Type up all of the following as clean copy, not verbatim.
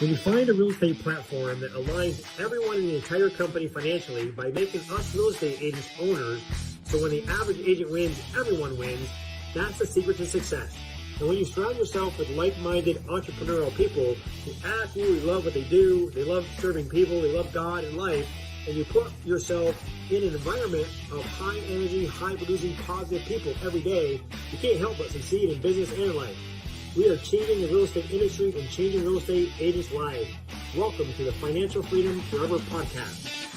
When you find a real estate platform that aligns everyone in the entire company financially by making us real estate agents owners, so when the average agent wins, everyone wins, that's the secret to success. And when you surround yourself with like-minded entrepreneurial people who absolutely love what they do, they love serving people, they love God and life, and you put yourself in an environment of high energy, high producing, positive people every day, you can't help but succeed in business and in life. We are changing the real estate industry and changing real estate agents' lives. Welcome to the Financial Freedom Forever Podcast.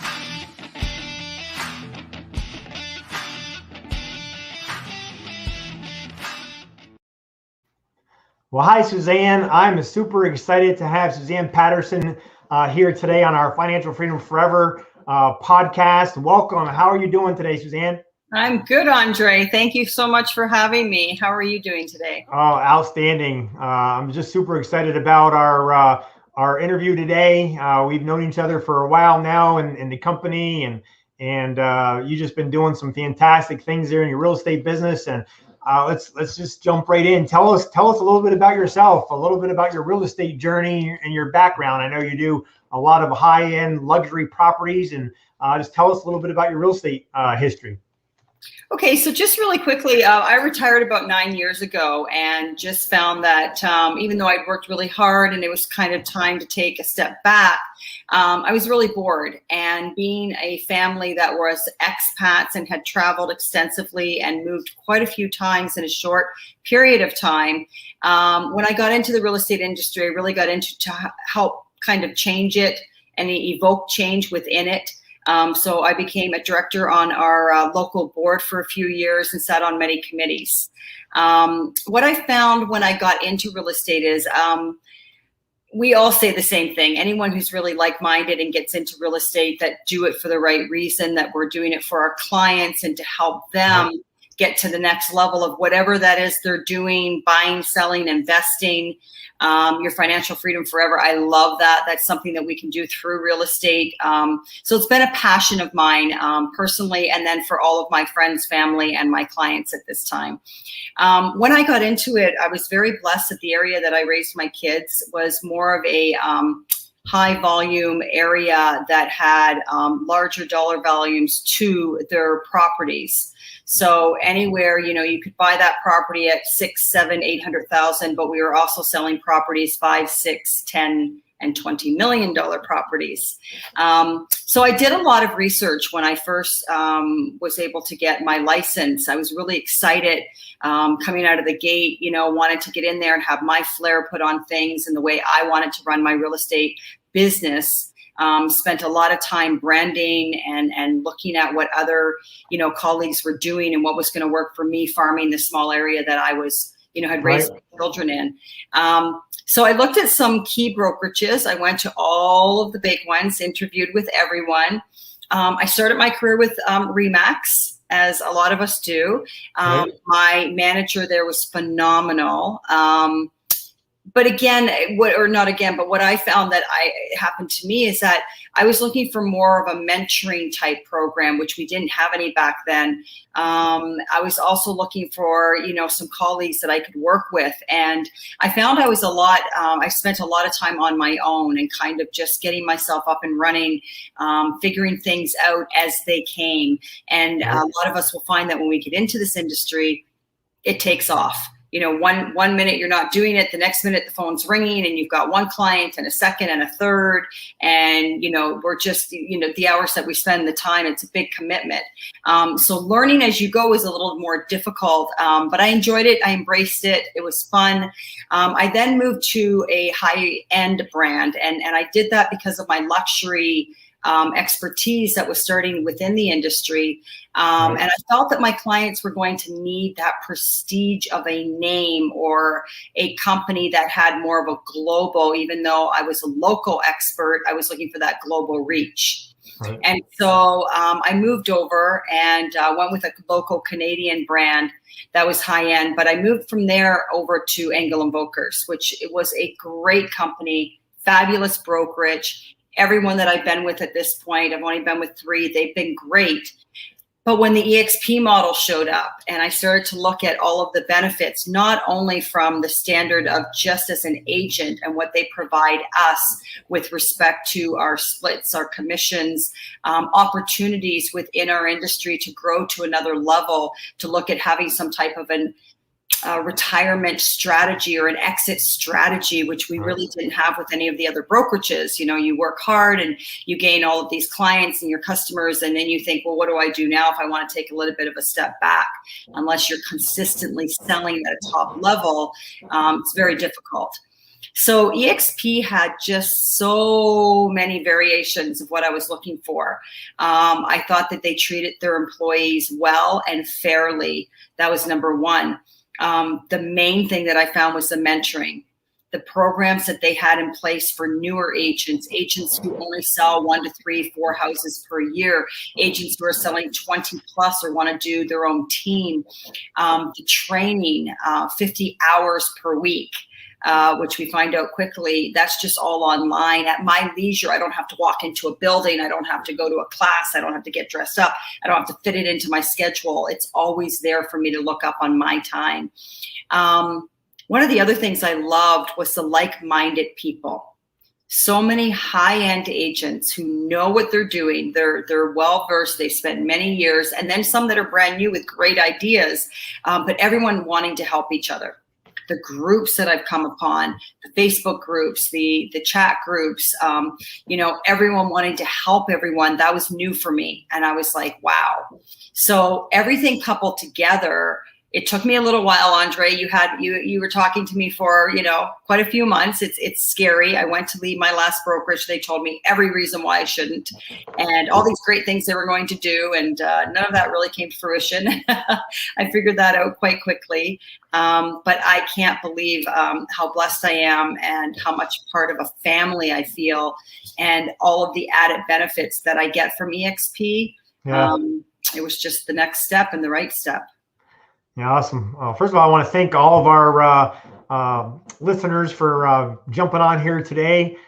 Well, hi, Suzann. I'm super excited to have Suzann Paterson here today on our Financial Freedom Forever podcast. Welcome. How are you doing today, Suzann? I'm good, Andre. Thank you so much for having me. How are you doing today? Oh, outstanding. I'm just super excited about our interview today. We've known each other for a while now in the company, and you've just been doing some fantastic things there in your real estate business. And let's just jump right in. Tell us a little bit about yourself, a little bit about your real estate journey and your background. I know you do a lot of high-end luxury properties, and just tell us a little bit about your real estate history. Okay, so just really quickly, I retired about 9 years ago and just found that even though I'd worked really hard and it was kind of time to take a step back, I was really bored. And being a family that was expats and had traveled extensively and moved quite a few times in a short period of time, when I got into the real estate industry, I really got into to help kind of change it and evoke change within it. So I became a director on our local board for a few years and sat on many committees. What I found when I got into real estate is we all say the same thing. Anyone who's really like-minded and gets into real estate that do it for the right reason, that we're doing it for our clients and to help them get to the next level of whatever that is they're doing, buying, selling, investing, your financial freedom forever. I love that. That's something that we can do through real estate. So it's been a passion of mine personally, and then for all of my friends, family, and my clients at this time. When I got into it, I was very blessed that the area that I raised my kids was more of a high volume area that had larger dollar volumes to their properties. So anywhere, you could buy that property at 6, 7, 800,000, but we were also selling properties 5, 6, 10, and $20 million properties. So I did a lot of research when I first was able to get my license. I was really excited coming out of the gate, wanted to get in there and have my flair put on things and the way I wanted to run my real estate business. Spent a lot of time branding and looking at what other, colleagues were doing and what was going to work for me farming the small area that I was, had raised my children in. So I looked at some key brokerages. I went to all of the big ones, interviewed with everyone. I started my career with RE/MAX, as a lot of us do. My manager there was phenomenal. But what I found that happened to me is that I was looking for more of a mentoring type program, which we didn't have any back then. I was also looking for, some colleagues that I could work with. And I found I spent a lot of time on my own and kind of just getting myself up and running, figuring things out as they came. And a lot of us will find that when we get into this industry, it takes off. One minute you're not doing it, the next minute the phone's ringing and you've got one client and a second and a third. And, we're just, the hours that we spend, the time, it's a big commitment. So learning as you go is a little more difficult, but I enjoyed it. I embraced it. It was fun. I then moved to a high-end brand, and I did that because of my luxury expertise that was starting within the industry. And I felt that my clients were going to need that prestige of a name or a company that had more of a global, even though I was a local expert, I was looking for that global reach. And so I moved over and went with a local Canadian brand that was high end, but I moved from there over to Engel & Volkers, which it was a great company, fabulous brokerage. Everyone that I've been with at this point, I've only been with 3, they've been great. But when the EXP model showed up and I started to look at all of the benefits, not only from the standard of just as an agent and what they provide us with respect to our splits, our commissions, opportunities within our industry to grow to another level, to look at having some type of an retirement strategy or an exit strategy, which we really didn't have with any of the other brokerages. You know, you work hard and you gain all of these clients and your customers, and then you think, well, what do I do now if I want to take a little bit of a step back? Unless you're consistently selling at a top level, it's very difficult. So EXP had just so many variations of what I was looking for. I thought that they treated their employees well and fairly. That was number one. The main thing that I found was the mentoring, the programs that they had in place for newer agents who only sell 1 to 3, 4 houses per year, agents who are selling 20 plus or want to do their own team, the training, 50 hours per week. Which we find out quickly, that's just all online at my leisure. I don't have to walk into a building. I don't have to go to a class. I don't have to get dressed up. I don't have to fit it into my schedule. It's always there for me to look up on my time. One of the other things I loved was the like-minded people. So many high-end agents who know what they're doing. They're well-versed. They spent many years, and then some that are brand new with great ideas, but everyone wanting to help each other. The groups that I've come upon, the Facebook groups, the chat groups, everyone wanting to help everyone, that was new for me. And I was like, wow. So everything coupled together, it took me a little while, Andre. You were talking to me for, quite a few months. It's scary. I went to leave my last brokerage. They told me every reason why I shouldn't, and all these great things they were going to do. And none of that really came to fruition. I figured that out quite quickly. But I can't believe how blessed I am and how much part of a family I feel, and all of the added benefits that I get from EXP. Yeah. It was just the next step and the right step. Yeah, awesome. First of all, I want to thank all of our listeners for jumping on here today.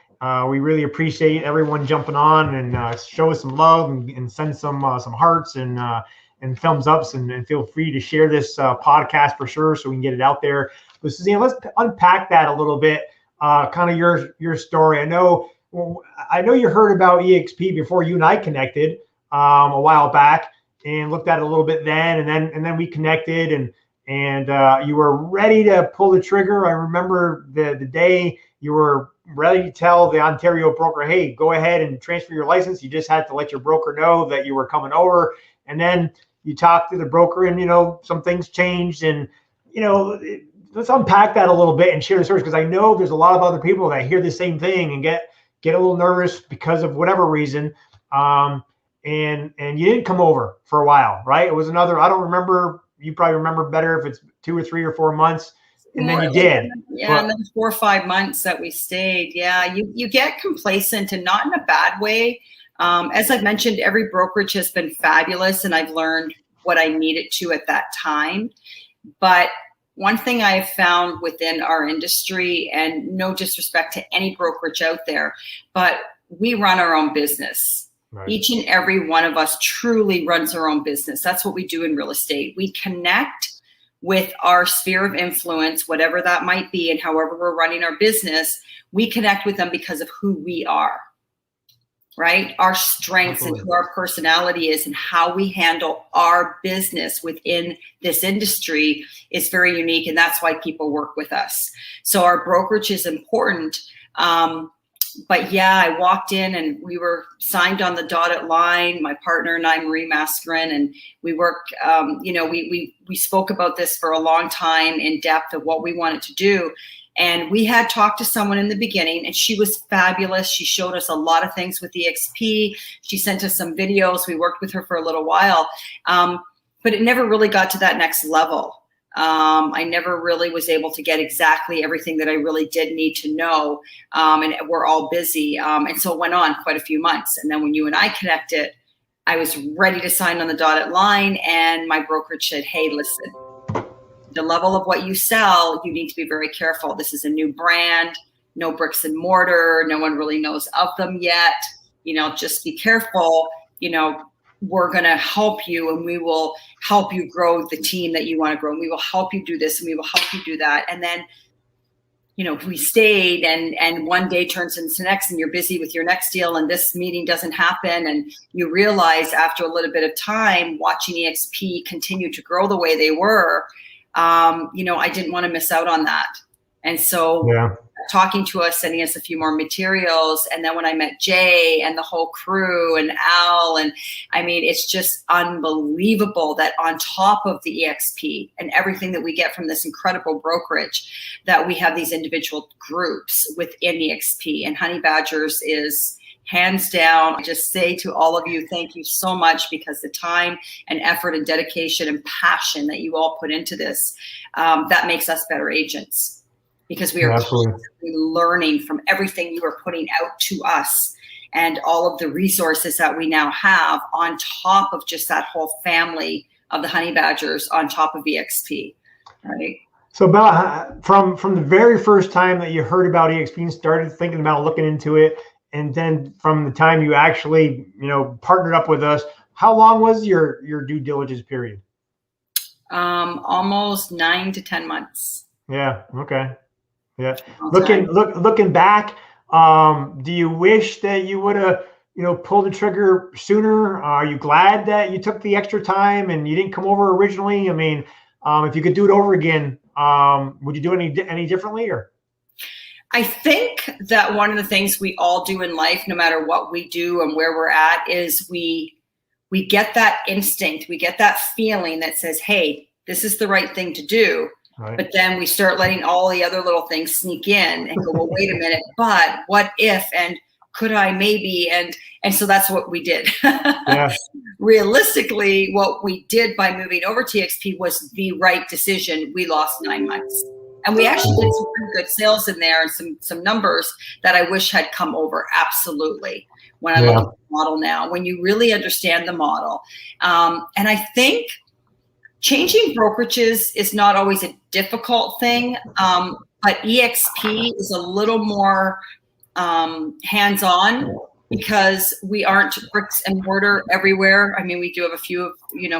We really appreciate everyone jumping on and show us some love and send some hearts and thumbs ups, and feel free to share this podcast for sure so we can get it out there. But Suzann, let's unpack that a little bit. Kind of your story. I know you heard about EXP before you and I connected a while back, and looked at it a little bit then, and then we connected, and you were ready to pull the trigger. I remember the day you were ready to tell the Ontario broker, hey, go ahead and transfer your license. You just had to let your broker know that you were coming over. And then you talked to the broker, and some things changed, and let's unpack that a little bit and share the stories, because I know there's a lot of other people that hear the same thing and get a little nervous because of whatever reason. And you didn't come over for a while, right? It was another, I don't remember, you probably remember better if it's 2 or 3 or 4 months, and then you did. Yeah, and then 4 or 5 months that we stayed. Yeah, you get complacent, and not in a bad way. As I've mentioned, every brokerage has been fabulous, and I've learned what I needed to at that time. But one thing I have found within our industry, and no disrespect to any brokerage out there, but we run our own business. Right. Each and every one of us truly runs our own business. That's what we do in real estate. We connect with our sphere of influence, whatever that might be, and however we're running our business, we connect with them because of who we are, right? Our strengths and who our personality is, and how we handle our business within this industry is very unique. And that's why people work with us. So our brokerage is important. But yeah, I walked in and we were signed on the dotted line, my partner and I, Marie Mascarin, and we work, we spoke about this for a long time in depth of what we wanted to do. And we had talked to someone in the beginning, and she was fabulous. She showed us a lot of things with EXP. She sent us some videos. We worked with her for a little while, but it never really got to that next level. I never really was able to get exactly everything that I really did need to know. And we're all busy. And so it went on quite a few months. And then when you and I connected, I was ready to sign on the dotted line. And my brokerage said, hey, listen, the level of what you sell, you need to be very careful. This is a new brand, no bricks and mortar. No one really knows of them yet. Just be careful. we're going to help you, and we will help you grow the team that you want to grow. And we will help you do this, and we will help you do that. And then, we stayed, and one day turns into the next, and you're busy with your next deal, and this meeting doesn't happen. And you realize after a little bit of time watching EXP continue to grow the way they were, I didn't want to miss out on that. And so talking to us, sending us a few more materials. And then when I met Jay and the whole crew and Al, and I mean, it's just unbelievable that on top of the EXP and everything that we get from this incredible brokerage, that we have these individual groups within EXP, and Honey Badgers is hands down. I just say to all of you, thank you so much, because the time and effort and dedication and passion that you all put into this, that makes us better agents. Because we are constantly learning from everything you are putting out to us, and all of the resources that we now have on top of just that whole family of the Honey Badgers on top of EXP, right? So about from the very first time that you heard about EXP and started thinking about looking into it, and then from the time you actually, partnered up with us, how long was your due diligence period? Almost 9 to 10 months. Yeah. Okay. Yeah. Looking back, do you wish that you would have, pulled the trigger sooner? Are you glad that you took the extra time and you didn't come over originally? I mean, if you could do it over again, would you do any differently? Or I think that one of the things we all do in life, no matter what we do and where we're at, is we get that instinct, we get that feeling that says, hey, this is the right thing to do. Right. But then we start letting all the other little things sneak in and go, well, wait a minute, but what if, and could I maybe, and so that's what we did. Yeah. Realistically, what we did by moving over to EXP was the right decision. We lost 9 months. And we actually did some pretty good sales in there, and some numbers that I wish had come over. Absolutely. When I look at the model now, when you really understand the model. And I think changing brokerages is not always a difficult thing, but EXP is a little more hands-on, because we aren't bricks and mortar everywhere. I mean, we do have a few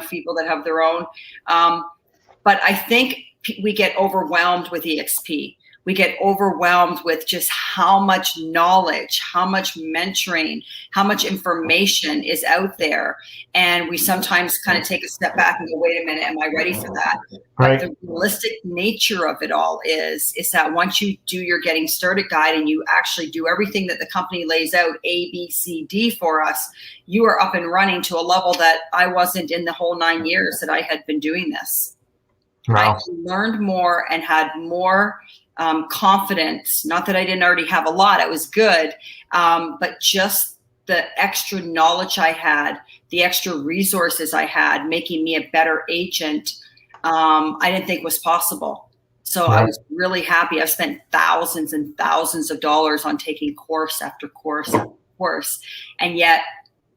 people that have their own, but I think we get overwhelmed with EXP. We get overwhelmed with just how much knowledge, how much mentoring, how much information is out there. And we sometimes kind of take a step back and go, wait a minute, am I ready for that? Right. But the realistic nature of it all is that once you do your getting started guide and you actually do everything that the company lays out, A, B, C, D for us, you are up and running to a level that I wasn't in the whole 9 years that I had been doing this. Wow. I learned more and had more confidence. Not that I didn't already have a lot, it was good, but just the extra knowledge I had, the extra resources I had, making me a better agent, I didn't think was possible. So I was really happy. I've spent thousands and thousands of dollars on taking course after course after course, and yet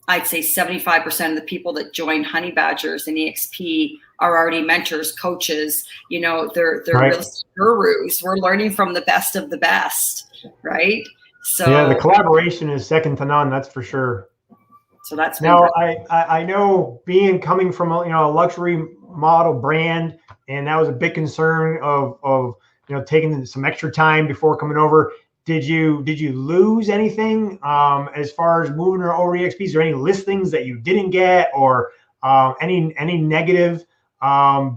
I'd say 75% of the people that join Honey Badgers and EXP are already mentors, coaches, they're real gurus. We're learning from the best of the best, right? So yeah, the collaboration is second to none, that's for sure. So that's now I know, coming from a luxury model brand, and that was a big concern of taking some extra time before coming over. Did you lose anything as far as moving over to EXP? Is there any listings that you didn't get, or any negative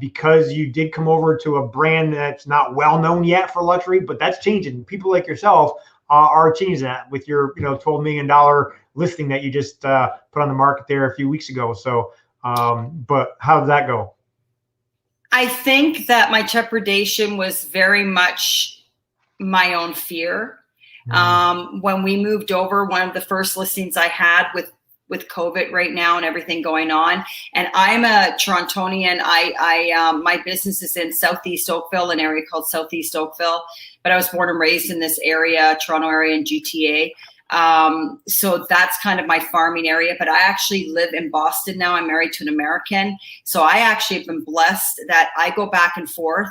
because you did come over to a brand that's not well known yet for luxury? But that's changing. People like yourself are changing that with your $12 million listing that you just put on the market there a few weeks ago. So, but how did that go? I think that my trepidation was very much my own fear. When we moved over, one of the first listings I had with COVID right now and everything going on, and I'm a Torontonian. My business is in Southeast Oakville, an area called Southeast Oakville, but I was born and raised in this area, Toronto area and GTA. So that's kind of my farming area, but I actually live in Boston now. I'm married to an American. So I actually have been blessed that I go back and forth.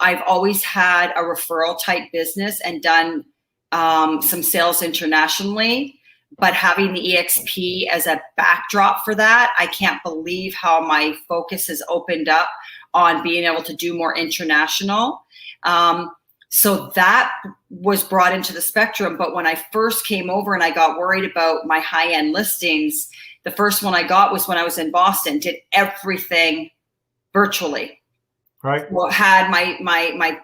I've always had a referral type business and done some sales internationally. But having the EXP as a backdrop for that, I can't believe how my focus has opened up on being able to do more international. So that was brought into the spectrum. But when I first came over and I got worried about my high-end listings, the first one I got was when I was in Boston, did everything virtually. Right. Well, had my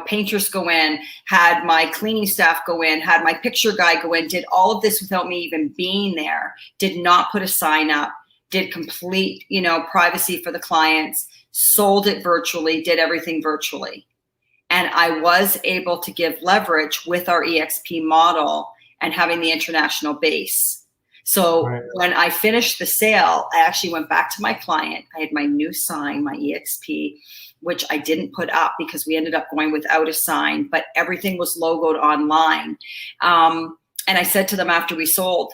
painters go in, had my cleaning staff go in, had my picture guy go in, did all of this without me even being there, did not put a sign up, did complete, privacy for the clients, sold it virtually, did everything virtually. And I was able to give leverage with our EXP model and having the international base. So when I finished the sale, I actually went back to my client. I had my new sign, my EXP, which I didn't put up because we ended up going without a sign, but everything was logoed online. And I said to them after we sold,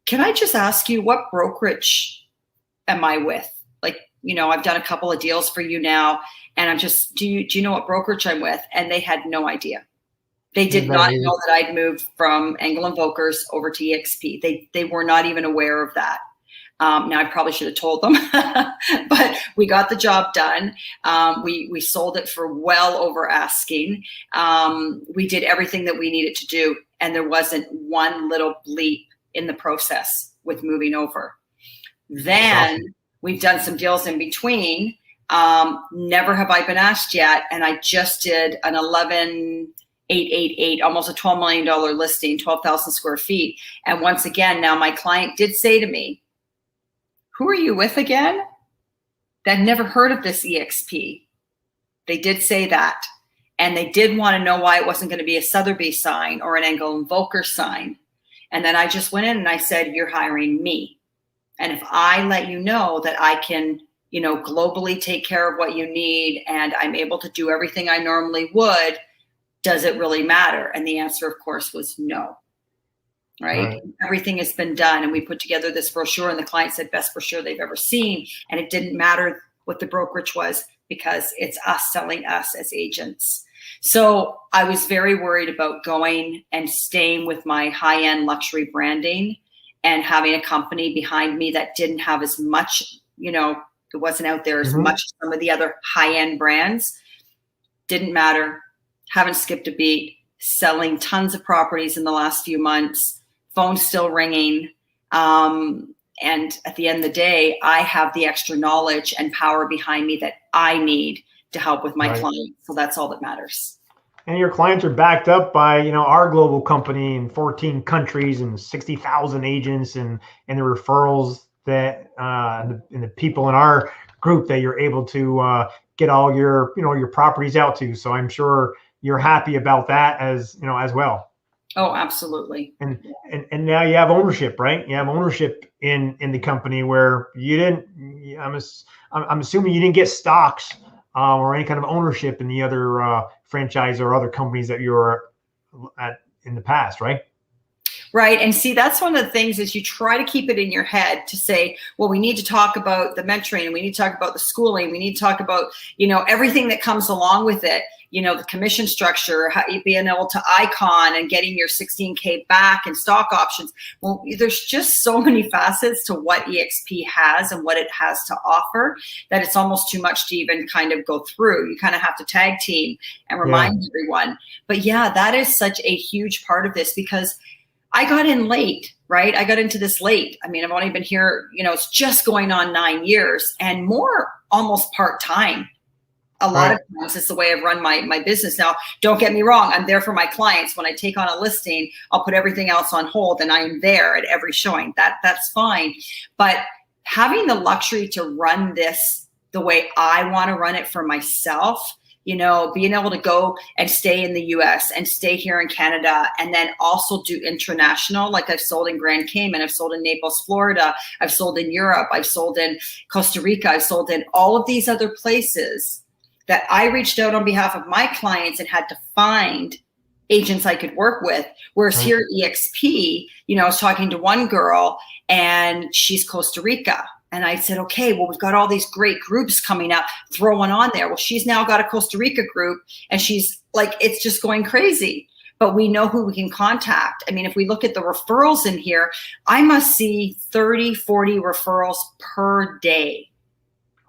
can I just ask you, what brokerage am I with? Like, I've done a couple of deals for you now, and I'm just, do you know what brokerage I'm with? And they had no idea. They did not know that I'd moved from Engel and Volkers over to EXP. They were not even aware of that. Now I probably should have told them, but we got the job done. We sold it for well over asking. We did everything that we needed to do, and there wasn't one little bleep in the process with moving over. Then we've done some deals in between. Never have I been asked yet, and I just did an 11,888, almost a $12 million listing, 12,000 square feet. And once again, now my client did say to me, who are you with again? I've never heard of this EXP. They did say that. And they did want to know why it wasn't going to be a Sotheby's sign or an Engel and Volker sign. And then I just went in and I said, you're hiring me. And if I let you know that I can, globally take care of what you need and I'm able to do everything I normally would, does it really matter? And the answer, of course, was no. Right? Everything has been done. And we put together this brochure, and the client said, best brochure they've ever seen. And it didn't matter what the brokerage was because it's us selling us as agents. So I was very worried about going and staying with my high-end luxury branding and having a company behind me that didn't have as much, it wasn't out there as much as some of the other high-end brands. Didn't matter. Haven't skipped a beat. Selling tons of properties in the last few months. Phone still ringing. And at the end of the day, I have the extra knowledge and power behind me that I need to help with my clients. So that's all that matters. And your clients are backed up by, our global company in 14 countries and 60,000 agents and the referrals that and the people in our group that you're able to get all your, your properties out to. So I'm sure you're happy about that as well. Oh, absolutely. And now you have ownership, right? You have ownership in the company where you didn't. I'm assuming you didn't get stocks or any kind of ownership in the other franchise or other companies that you were at in the past, right? Right. And see, that's one of the things is you try to keep it in your head to say, well, we need to talk about the mentoring. We need to talk about the schooling. We need to talk about, everything that comes along with it. The commission structure, how you being able to icon and getting your 16K back and stock options. Well, there's just so many facets to what EXP has and what it has to offer that it's almost too much to even kind of go through. You kind of have to tag team and remind everyone. But yeah, that is such a huge part of this because I got in late, right? I got into this late. I mean, I've only been here, it's just going on 9 years and more almost part-time. A lot of times it's the way I've run my business. Now, don't get me wrong. I'm there for my clients. When I take on a listing, I'll put everything else on hold and I'm there at every showing. That's fine. But having the luxury to run this the way I want to run it for myself, being able to go and stay in the US and stay here in Canada and then also do international. Like I've sold in Grand Cayman, I've sold in Naples, Florida, I've sold in Europe, I've sold in Costa Rica, I've sold in all of these other places that I reached out on behalf of my clients and had to find agents I could work with. Whereas here at EXP, I was talking to one girl and she's Costa Rica. And I said, okay, well, we've got all these great groups coming up, throw one on there. Well, she's now got a Costa Rica group and she's like, it's just going crazy. but we know who we can contact. I mean, if we look at the referrals in here, I must see 30, 40 referrals per day.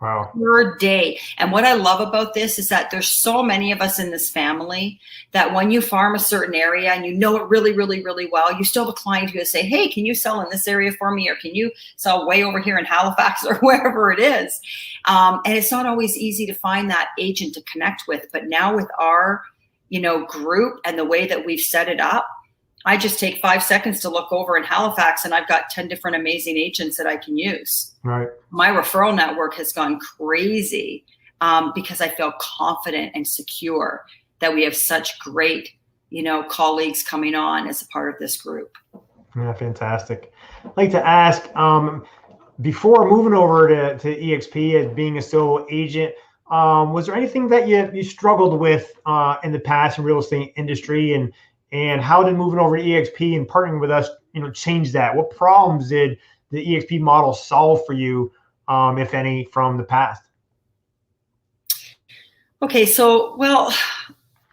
Wow. Per day. And what I love about this is that there's so many of us in this family that when you farm a certain area and you know it really, really, really well, you still have a client who will say, hey, can you sell in this area for me? Or can you sell way over here in Halifax or wherever it is? And it's not always easy to find that agent to connect with. But now with our, group and the way that we've set it up, I just take 5 seconds to look over in Halifax and I've got 10 different amazing agents that I can use. Right. My referral network has gone crazy because I feel confident and secure that we have such great, colleagues coming on as a part of this group. Yeah, fantastic. I'd like to ask, before moving over to EXP as being a solo agent, was there anything that you struggled with in the past in real estate industry, and how did moving over to EXP and partnering with us, change that? What problems did the EXP model solve for you, if any, from the past? Okay, so, well,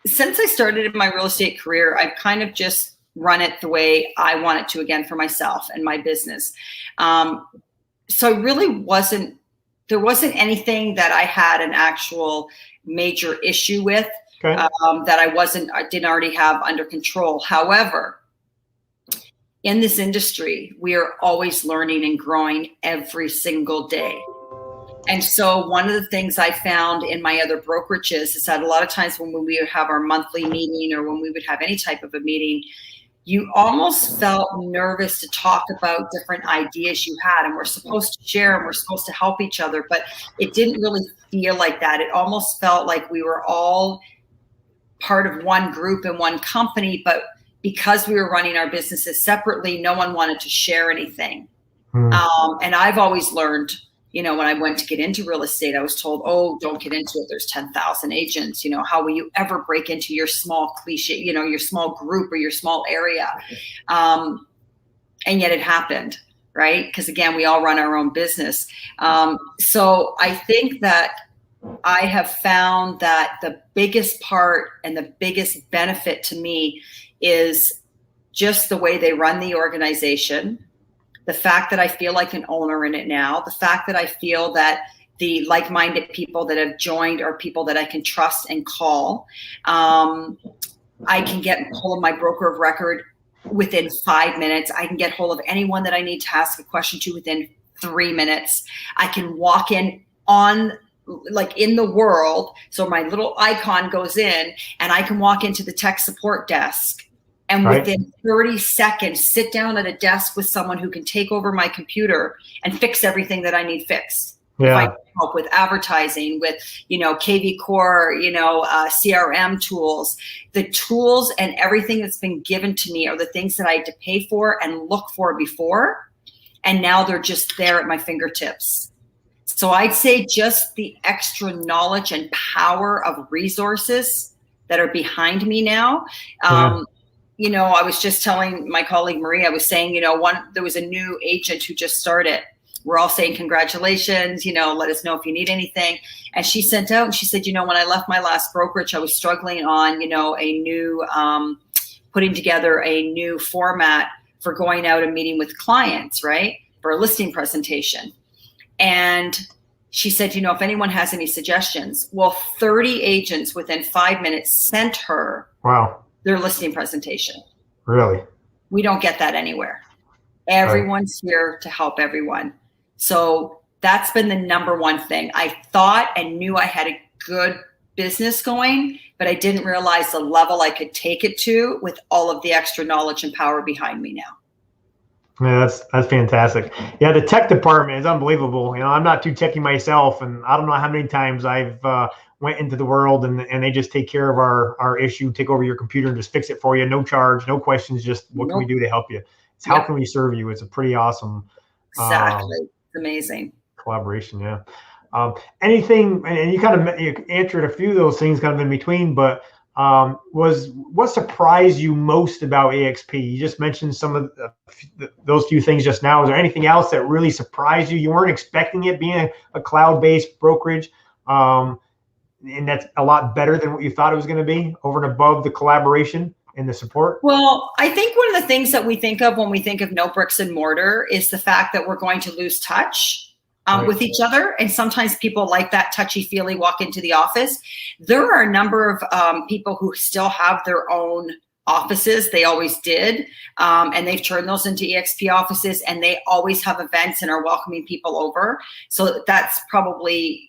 since I started in my real estate career, I've kind of just run it the way I want it to again for myself and my business. So I really there wasn't anything that I had an actual major issue with. Okay. That I didn't already have under control. However, in this industry, we are always learning and growing every single day. And so one of the things I found in my other brokerages is that a lot of times when we would have our monthly meeting or when we would have any type of a meeting, you almost felt nervous to talk about different ideas you had, and we're supposed to share and we're supposed to help each other, but it didn't really feel like that. It almost felt like we were all part of one group and one company, but because we were running our businesses separately, no one wanted to share anything. And I've always learned, when I went to get into real estate, I was told, oh, don't get into it. There's 10,000 agents. How will you ever break into your small cliche, your small group or your small area? And yet it happened, right? Because again, we all run our own business. So I think that I have found that the biggest part and the biggest benefit to me is just the way they run the organization, the fact that I feel like an owner in it now, the fact that I feel that the like-minded people that have joined are people that I can trust and call. I can get hold of my broker of record within 5 minutes. I can get hold of anyone that I need to ask a question to within 3 minutes. I can walk in in the world. So my little icon goes in and I can walk into the tech support desk and within 30 seconds, sit down at a desk with someone who can take over my computer and fix everything that I need fixed. Yeah. If I can help with advertising, with, KV Core, CRM tools, the tools and everything that's been given to me are the things that I had to pay for and look for before. And now they're just there at my fingertips. So I'd say just the extra knowledge and power of resources that are behind me now. I was just telling my colleague Marie, I was saying, there was a new agent who just started. We're all saying congratulations, let us know if you need anything. And she sent out and she said, when I left my last brokerage, I was struggling on, a new, putting together a new format for going out and meeting with clients, right? For a listing presentation. And she said, if anyone has any suggestions, well, 30 agents within 5 minutes sent her their listing presentation. Really? We don't get that anywhere. Everyone's here to help everyone. So that's been the number one thing. I thought and knew I had a good business going, but I didn't realize the level I could take it to with all of the extra knowledge and power behind me now. Yeah, that's fantastic. Yeah, the tech department is unbelievable. I'm not too techy myself, and I don't know how many times I've went into the world and they just take care of our issue, take over your computer and just fix it for you, no charge, no questions, just what can we do to help you? It's how can we serve you? It's a pretty awesome. Exactly, it's amazing collaboration. Yeah. Anything, and you answered a few of those things kind of in between, but what surprised you most about EXP? You just mentioned some of those few things just now. Is there anything else that really surprised you? You weren't expecting it being a cloud-based brokerage, and that's a lot better than what you thought it was going to be over and above the collaboration. and the support? Well, I think one of the things that we think of when we think of no bricks and mortar is the fact that we're going to lose touch with each other. And sometimes people like that touchy-feely walk into the office. There are a number of people who still have their own offices. They always did. And they've turned those into EXP offices, and they always have events and are welcoming people over. So that's probably,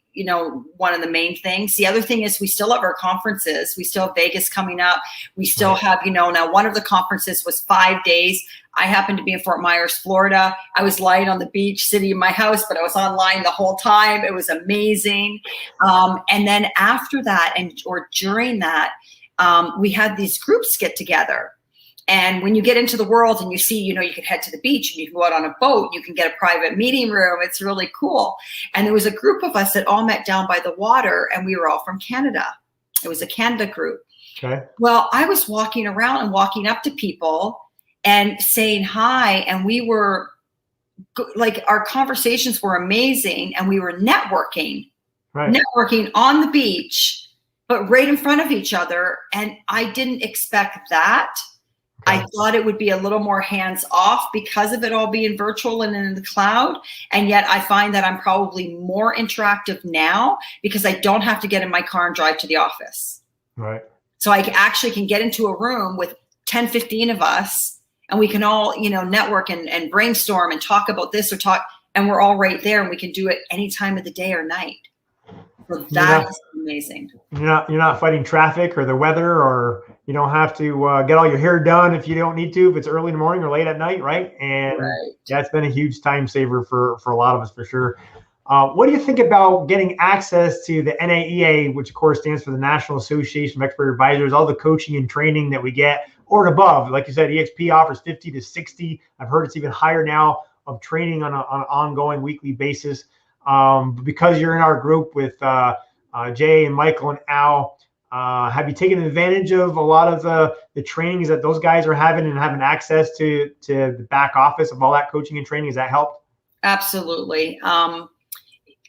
one of the main things. The other thing is we still have our conferences. We still have Vegas coming up. We still have, now one of the conferences was 5 days. I happened to be in Fort Myers, Florida. I was lying on the beach sitting in my house, but I was online the whole time. It was amazing. And then after that or during that, we had these groups get together. And when you get into the world and you see, you can head to the beach and you can go out on a boat, you can get a private meeting room. It's really cool. And there was a group of us that all met down by the water, and we were all from Canada. It was a Canada group. Okay. Well, I was walking around and walking up to people and saying hi. And we were like, our conversations were amazing, and we were networking on the beach, but right in front of each other. And I didn't expect that. I thought it would be a little more hands off because of it all being virtual and in the cloud. And yet I find that I'm probably more interactive now because I don't have to get in my car and drive to the office. Right. So I actually can get into a room with 10, 15 of us, and we can all, network and brainstorm and talk about this and we're all right there, and we can do it any time of the day or night. So that's amazing. You're not fighting traffic or the weather, or you don't have to get all your hair done if you don't need to, if it's early in the morning or late at night, right? And that's been a huge time saver for a lot of us, for sure. What do you think about getting access to the NAEA, which of course stands for the National Association of Expert Advisors, all the coaching and training that we get, or and above? Like you said, EXP offers 50 to 60. I've heard it's even higher now of training on an ongoing weekly basis. Because you're in our group with Jay and Michael and Al, have you taken advantage of a lot of the trainings that those guys are having and having access to the back office of all that coaching and training? Has that helped? Absolutely.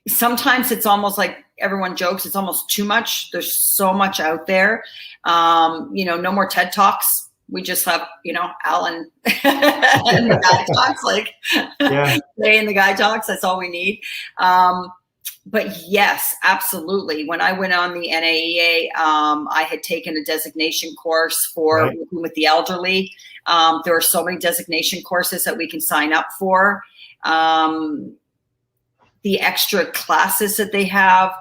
Sometimes it's almost like everyone jokes, it's almost too much. There's so much out there. No more TED Talks. We just have, Alan and the guy talks, Jay and the guy talks. That's all we need. But yes, absolutely. When I went on the NAEA, I had taken a designation course for working with the elderly. There are so many designation courses that we can sign up for. The extra classes that they have,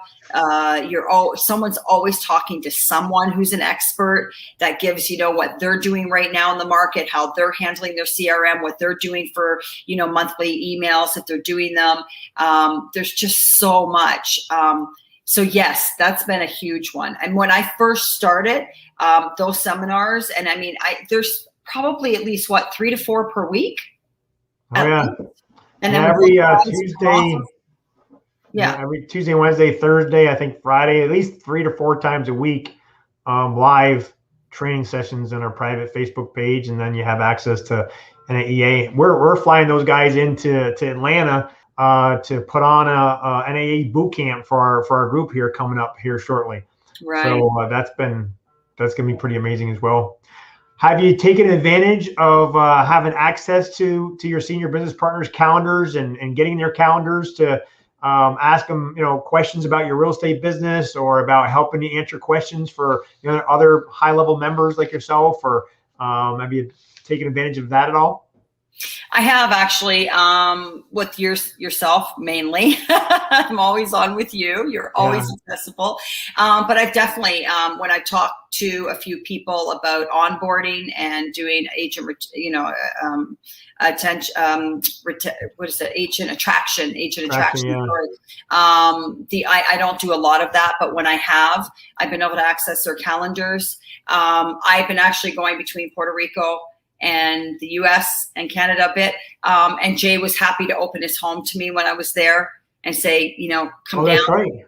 someone's always talking to someone who's an expert that gives, what they're doing right now in the market, how they're handling their CRM, what they're doing for, monthly emails, if they're doing them. There's just so much. So yes, that's been a huge one. And when I first started those seminars, and there's probably at least 3 to 4 per week. Oh yeah. And then every Tuesday. Yeah, every Tuesday, Wednesday, Thursday, I think Friday, at least 3 to 4 times a week, live training sessions in our private Facebook page, and then you have access to NAEA. We're flying those guys into Atlanta to put on a NAEA boot camp for our group here coming up here shortly. Right. So that's going to be pretty amazing as well. Have you taken advantage of having access to your senior business partners' calendars and getting their calendars to ask them, questions about your real estate business, or about helping you answer questions for other high-level members like yourself, or have you taken advantage of that at all? I have actually, with yourself mainly. I'm always on with you. You're always accessible. But I've definitely, when I talked to a few people about onboarding and doing agent attraction. Yeah. I don't do a lot of that, but when I have, I've been able to access their calendars. I've been actually going between Puerto Rico and the US and Canada a bit. And Jay was happy to open his home to me when I was there and say, come down. Right.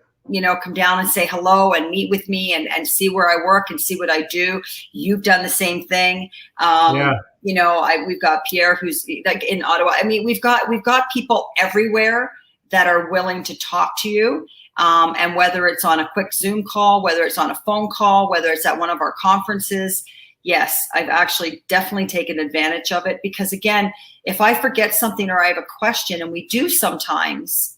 Come down and say hello and meet with me and see where I work and see what I do. You've done the same thing. We've got Pierre, who's like in Ottawa. We've got people everywhere that are willing to talk to you. And whether it's on a quick Zoom call, whether it's on a phone call, whether it's at one of our conferences, yes, I've actually definitely taken advantage of it, because again, if I forget something or I have a question, and we do sometimes,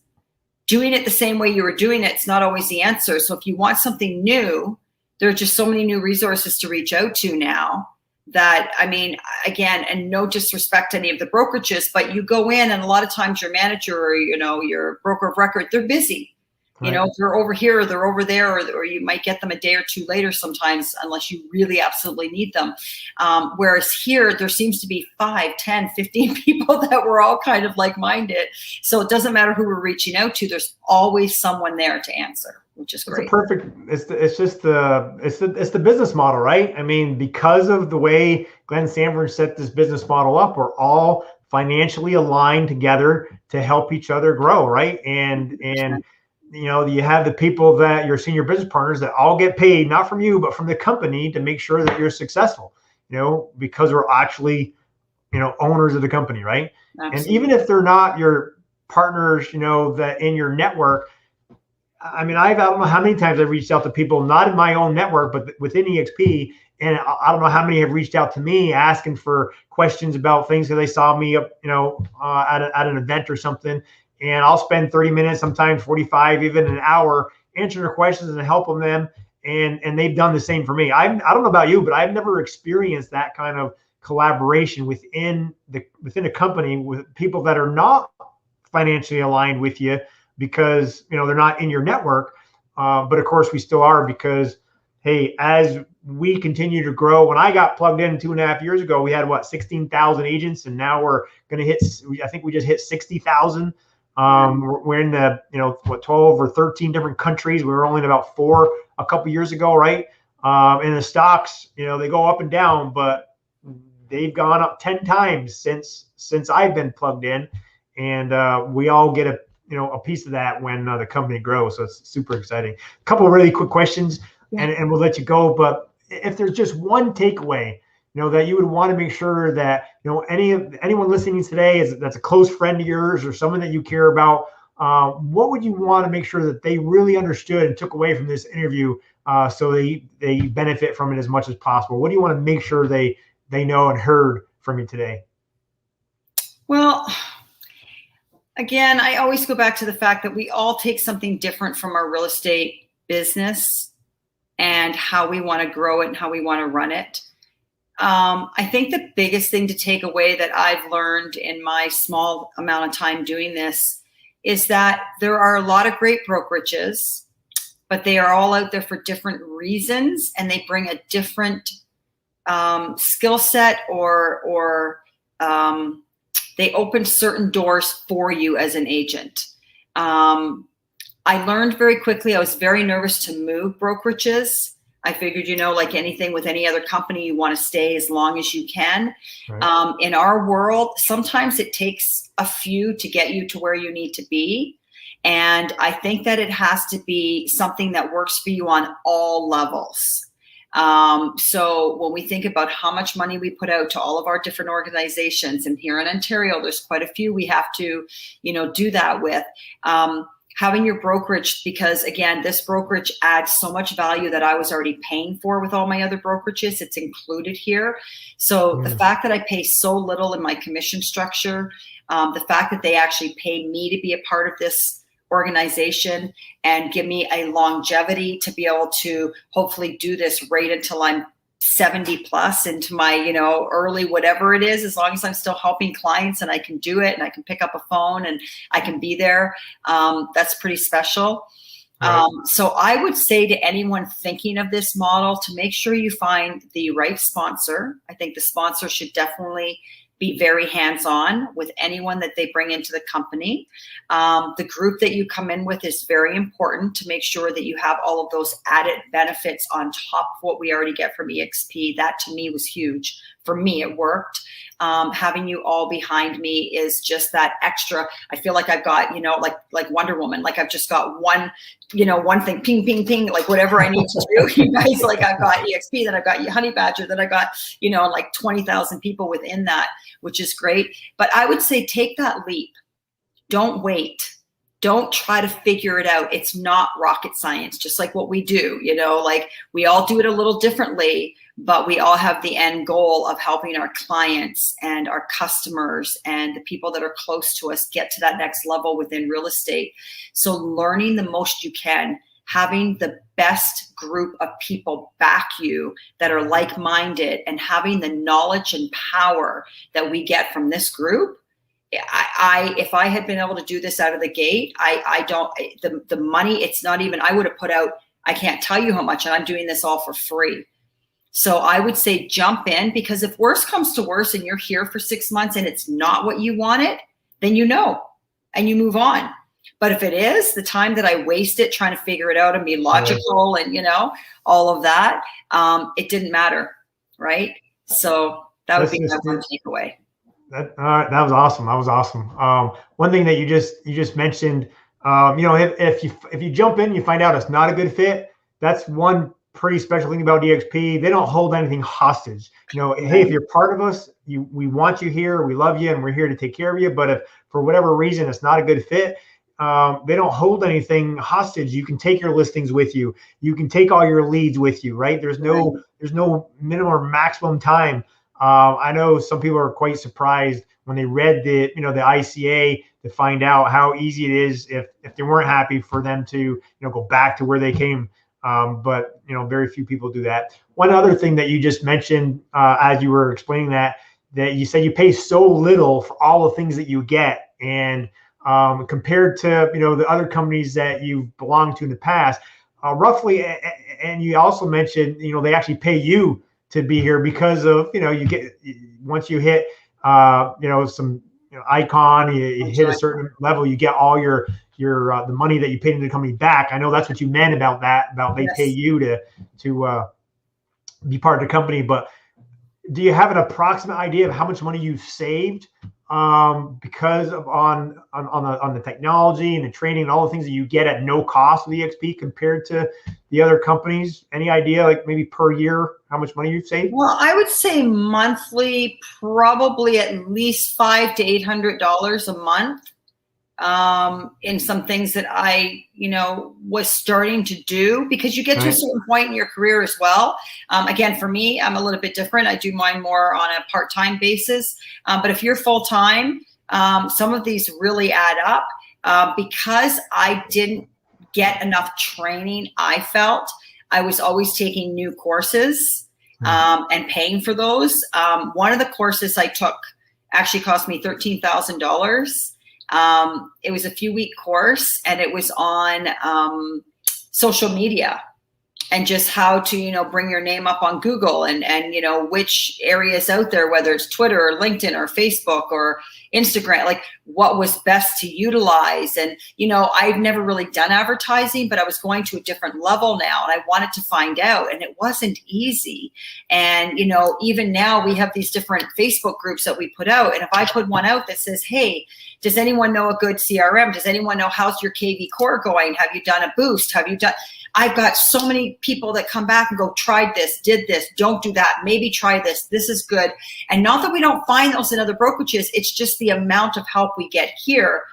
doing it the same way you were doing it, it's not always the answer. So if you want something new, there are just so many new resources to reach out to now that, I mean, again, and no disrespect to any of the brokerages, but you go in and a lot of times your manager or, your broker of record, they're busy. Right. They're over here, or they're over there, or you might get them a day or two later sometimes, unless you really absolutely need them. Whereas here, there seems to be 5, 10, 15 people that were all kind of like-minded. So it doesn't matter who we're reaching out to. There's always someone there to answer, which is great. It's the business model, right? I mean, because of the way Glenn Sanford set this business model up, we're all financially aligned together to help each other grow, right? And you have the people that your senior business partners that all get paid, not from you, but from the company, to make sure that you're successful, because we're actually, owners of the company, right? Absolutely. And even if they're not your partners, that in your network, I mean, I don't know how many times I've reached out to people, not in my own network, but within EXP. And I don't know how many have reached out to me asking for questions about things that they saw me up, at an event or something. And I'll spend 30 minutes, sometimes 45, even an hour, answering their questions and helping them. And they've done the same for me. I don't know about you, but I've never experienced that kind of collaboration within a company with people that are not financially aligned with you, because they're not in your network. But of course we still are, because hey, as we continue to grow, when I got plugged in 2.5 years ago, we had 16,000 agents, and now we're going to hit, I think we just hit 60,000. We're in the 12 or 13 different countries. We were only in about 4 a couple years ago, right? And the stocks, they go up and down, but they've gone up 10 times since I've been plugged in, and we all get a piece of that when the company grows. So it's super exciting. A couple of really quick questions, and we'll let you go. But if there's just one takeaway, that you would want to make sure that, anyone listening today that's a close friend of yours or someone that you care about, what would you want to make sure that they really understood and took away from this interview, so they benefit from it as much as possible? What do you want to make sure they know and heard from you today? Well, again, I always go back to the fact that we all take something different from our real estate business and how we want to grow it and how we want to run it. I think the biggest thing to take away that I've learned in my small amount of time doing this is that there are a lot of great brokerages, but they are all out there for different reasons, and they bring a different skill set, or they open certain doors for you as an agent. I learned very quickly, I was very nervous to move brokerages. I figured, like anything with any other company, you want to stay as long as you can. Right. In our world, sometimes it takes a few to get you to where you need to be. And I think that it has to be something that works for you on all levels. So when we think about how much money we put out to all of our different organizations, and here in Ontario, there's quite a few we have to, do that with. Having your brokerage, because again, this brokerage adds so much value that I was already paying for with all my other brokerages. It's included here. So the fact that I pay so little in my commission structure, the fact that they actually pay me to be a part of this organization and give me a longevity to be able to hopefully do this right until I'm 70 plus into my, early whatever it is, as long as I'm still helping clients and I can do it and I can pick up a phone and I can be there. That's pretty special. Right. So I would say to anyone thinking of this model to make sure you find the right sponsor. I think the sponsor should definitely be very hands-on with anyone that they bring into the company. The group that you come in with is very important to make sure that you have all of those added benefits on top of what we already get from EXP. That to me was huge. For me, it worked. Having you all behind me is just that extra. I feel like I've got, like Wonder Woman, like I've just got one thing, ping, ping, ping, like whatever I need to do. You guys, like I've got EXP, then I've got Honey Badger, then I got, like 20,000 people within that, which is great. But I would say take that leap. Don't wait. don't try to figure it out. It's not rocket science, just like what we do, like we all do it a little differently, but we all have the end goal of helping our clients and our customers and the people that are close to us get to that next level within real estate. So learning the most you can, having the best group of people back you that are like-minded, and having the knowledge and power that we get from this group. If I had been able to do this out of the gate, the money, it's not even, I would have put out, I can't tell you how much, and I'm doing this all for free. So I would say jump in, because if worse comes to worse and you're here for 6 months and it's not what you wanted, then and you move on. But if it is, the time that I wasted trying to figure it out and be logical and, all of that, it didn't matter. Right. So that would be my one takeaway. That was awesome. That was awesome. One thing that you just mentioned, if you jump in, you find out it's not a good fit. That's one pretty special thing about DXP. They don't hold anything hostage. Hey, if you're part of us, we want you here, we love you, and we're here to take care of you. But if for whatever reason it's not a good fit, they don't hold anything hostage. You can take your listings with you. You can take all your leads with you. Right? There's no minimum or maximum time. I know some people are quite surprised when they read the ICA to find out how easy it is if they weren't happy for them to go back to where they came. But very few people do that. One other thing that you just mentioned as you were explaining that you said you pay so little for all the things that you get, and compared to the other companies that you've belonged to in the past, roughly. And you also mentioned they actually pay you to be here because of you get, once you hit some icon, you hit a certain level, you get all your the money that you paid into the company back. I know that's what you meant about that, they pay you to be part of the company. But do you have an approximate idea of how much money you've saved because of on the technology and the training and all the things that you get at no cost with EXP compared to the other companies? Any idea, like maybe per year, how much money you've saved? Well, I would say monthly, probably at least $500 to $800 a month. In some things that I, was starting to do, because you get to a certain point in your career as well. Again, for me, I'm a little bit different. I do mine more on a part-time basis. But if you're full-time, some of these really add up, because I didn't get enough training. I felt I was always taking new courses, and paying for those. One of the courses I took actually cost me $13,000. It was a few-week course, and it was on social media and just how to, bring your name up on Google and which areas out there, whether it's Twitter or LinkedIn or Facebook or Instagram, like what was best to utilize. And, I've never really done advertising, but I was going to a different level now, and I wanted to find out, and it wasn't easy. And, even now we have these different Facebook groups that we put out. And if I put one out that says, hey, does anyone know a good CRM? Does anyone know how's your KV core going? Have you done a boost? I've got so many people that come back and go, tried this, did this, don't do that, maybe try this, this is good. And not that we don't find those in other brokerages, it's just the amount of help we get here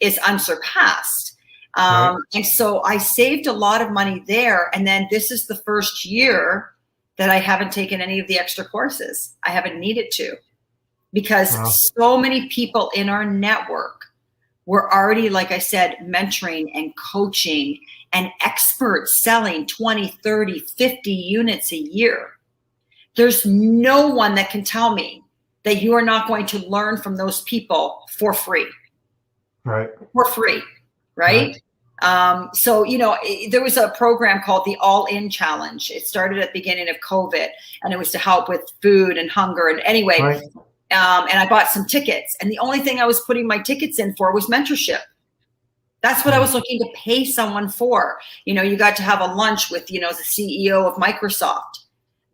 is unsurpassed. And so I saved a lot of money there. And then this is the first year that I haven't taken any of the extra courses. I haven't needed to, because so many people in our network were already, like I said, mentoring and coaching and experts selling 20, 30, 50 units a year. There's no one that can tell me that you are not going to learn from those people for free. Right. For free. Right. So, there was a program called the All-In Challenge. It started at the beginning of COVID, and it was to help with food and hunger. And anyway, and I bought some tickets, and the only thing I was putting my tickets in for was mentorship. That's what I was looking to pay someone for. You got to have a lunch with, the CEO of Microsoft.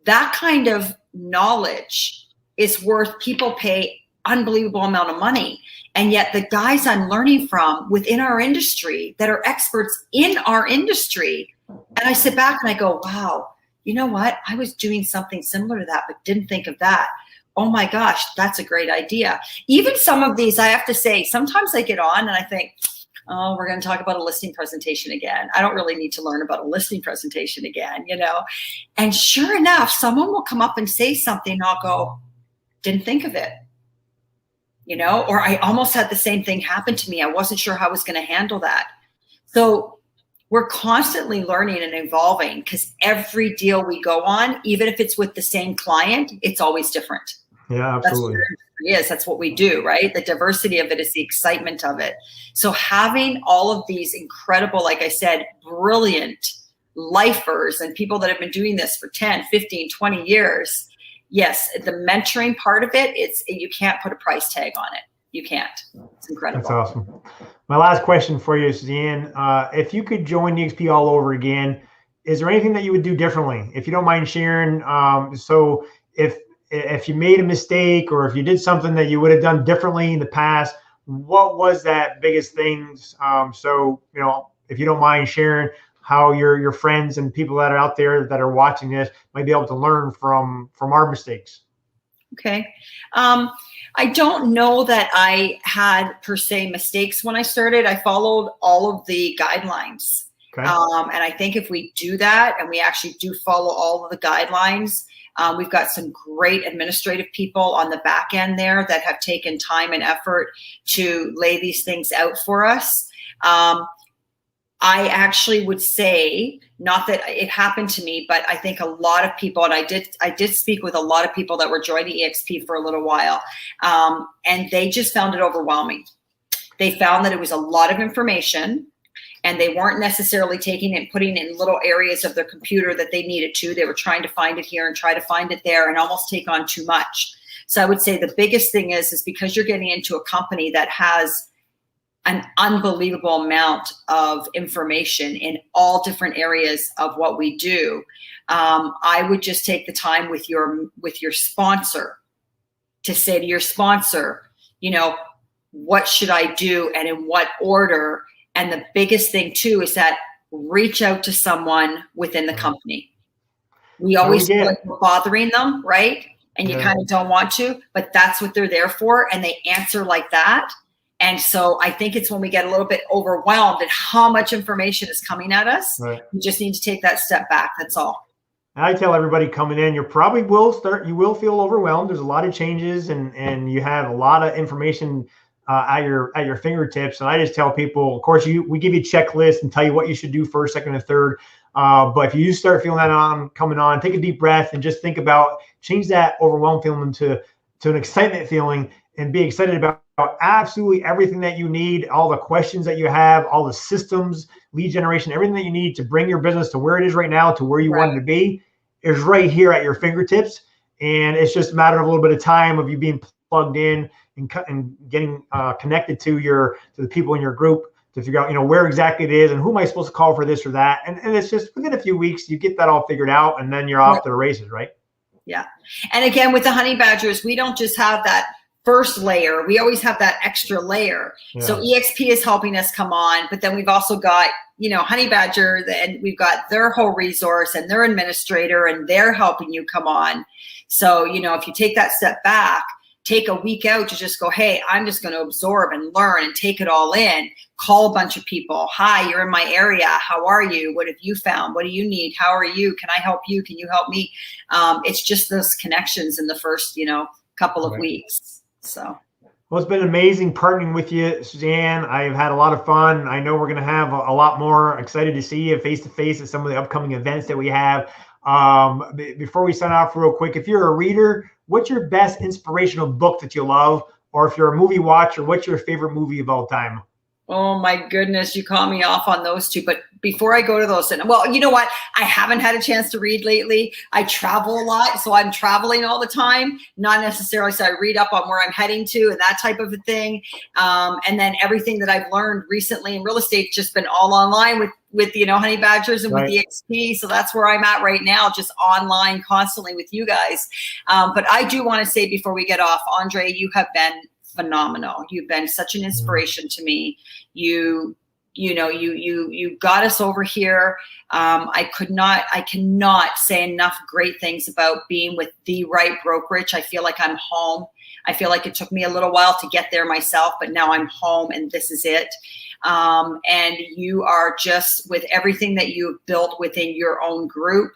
That kind of knowledge is worth, people pay unbelievable amount of money. And yet the guys I'm learning from within our industry that are experts in our industry, and I sit back and I go, wow, you know what? I was doing something similar to that, but didn't think of that. Oh my gosh, that's a great idea. Even some of these, I have to say, sometimes I get on and I think, oh, we're going to talk about a listing presentation again. I don't really need to learn about a listing presentation again, And sure enough, someone will come up and say something and I'll go, didn't think of it. Or I almost had the same thing happen to me. I wasn't sure how I was going to handle that. So we're constantly learning and evolving because every deal we go on, even if it's with the same client, it's always different. Yeah, absolutely. That's what we do, right? The diversity of it is the excitement of it. So having all of these incredible, like I said, brilliant lifers and people that have been doing this for 10, 15, 20 years, yes, the mentoring part of it, you can't put a price tag on it. You can't. It's incredible. That's awesome. My last question for you, Suzann, if you could join EXP all over again, is there anything that you would do differently? If you don't mind sharing, so if you made a mistake or if you did something that you would have done differently in the past, what was that biggest thing? So, if you don't mind sharing how your friends and people that are out there that are watching this might be able to learn from our mistakes. Okay. I don't know that I had per se mistakes when I started. I followed all of the guidelines. Okay. And I think if we do that and we actually do follow all of the guidelines, we've got some great administrative people on the back end there that have taken time and effort to lay these things out for us. I actually would say, not that it happened to me, but I think a lot of people, and I did speak with a lot of people that were joining EXP for a little while, and they just found it overwhelming. They found that it was a lot of information, and they weren't necessarily taking it and putting it in little areas of their computer that they needed to. They were trying to find it here and try to find it there and almost take on too much. So I would say the biggest thing is because you're getting into a company that has an unbelievable amount of information in all different areas of what we do. I would just take the time with your sponsor to say to your sponsor, what should I do and in what order? And the biggest thing too is that reach out to someone within the company. We always feel like we're bothering them, right? And you kind of don't want to, but that's what they're there for. And they answer like that. And so I think it's when we get a little bit overwhelmed at how much information is coming at us. Right. You just need to take that step back. That's all. I tell everybody coming in, you will feel overwhelmed. There's a lot of changes and you have a lot of information at your fingertips. And I just tell people, of course, we give you a checklist and tell you what you should do first, second, and third. But if you start feeling that coming on, take a deep breath and just think about, change that overwhelmed feeling to an excitement feeling and be excited about absolutely everything that you need, all the questions that you have, all the systems, lead generation, everything that you need to bring your business to where it is right now, to where you want it to be, is right here at your fingertips. And it's just a matter of a little bit of time of you being plugged in and getting connected to the people in your group to figure out, where exactly it is and who am I supposed to call for this or that. And it's just within a few weeks, you get that all figured out and then you're off to the races, right? Yeah. And again, with the honey badgers, we don't just have that first layer. We always have that extra layer. Yeah. So EXP is helping us come on, but then we've also got, honey badger, and we've got their whole resource and their administrator, and they're helping you come on. So, if you take that step back, take a week out to just go, hey, I'm just going to absorb and learn and take it all in. Call a bunch of people. Hi, you're in my area. How are you? What have you found? What do you need? How are you? Can I help you? Can you help me? It's just those connections in the first, couple of weeks. So. Well, it's been amazing partnering with you, Suzann. I've had a lot of fun. I know we're going to have a lot more. Excited to see you face to face at some of the upcoming events that we have. Before we sign off real quick, if you're a reader, what's your best inspirational book that you love? Or if you're a movie watcher, what's your favorite movie of all time? Oh my goodness, you caught me off on those two. But before I go to those, well, you know what? I haven't had a chance to read lately. I travel a lot, so I'm traveling all the time. Not necessarily, so I read up on where I'm heading to and that type of a thing. And then everything that I've learned recently in real estate just been all online with honey badgers and with EXP. So that's where I'm at right now, just online constantly with you guys. But I do want to say before we get off, Andre, you have been phenomenal. You've been such an inspiration to me. You got us over here. I cannot say enough great things about being with the right brokerage. I feel like I'm home. I feel like it took me a little while to get there myself, but now I'm home and this is it. And you are just, with everything that you've built within your own group,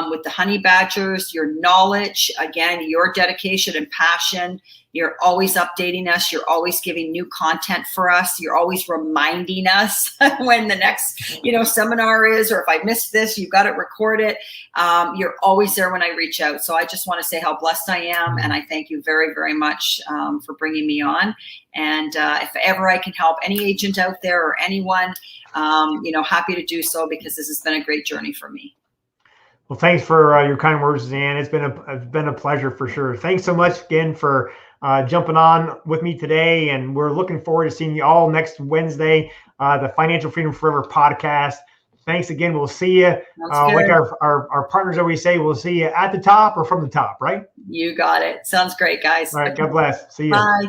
with the honey badgers, your knowledge, again, your dedication and passion. You're always updating us. You're always giving new content for us. You're always reminding us when the next, seminar is, or if I missed this, you've got it recorded. You're always there when I reach out. So I just want to say how blessed I am. And I thank you very, very much for bringing me on. And if ever I can help any agent out there or anyone, happy to do so, because this has been a great journey for me. Well, thanks for your kind words, Suzann. It's been a pleasure for sure. Thanks so much again for jumping on with me today, and we're looking forward to seeing you all next Wednesday, the Financial Freedom Forever podcast. Thanks again. We'll see you. Like our partners always say, we'll see you at the top or from the top, right? You got it. Sounds great, guys. All right. God bless. See you. Bye.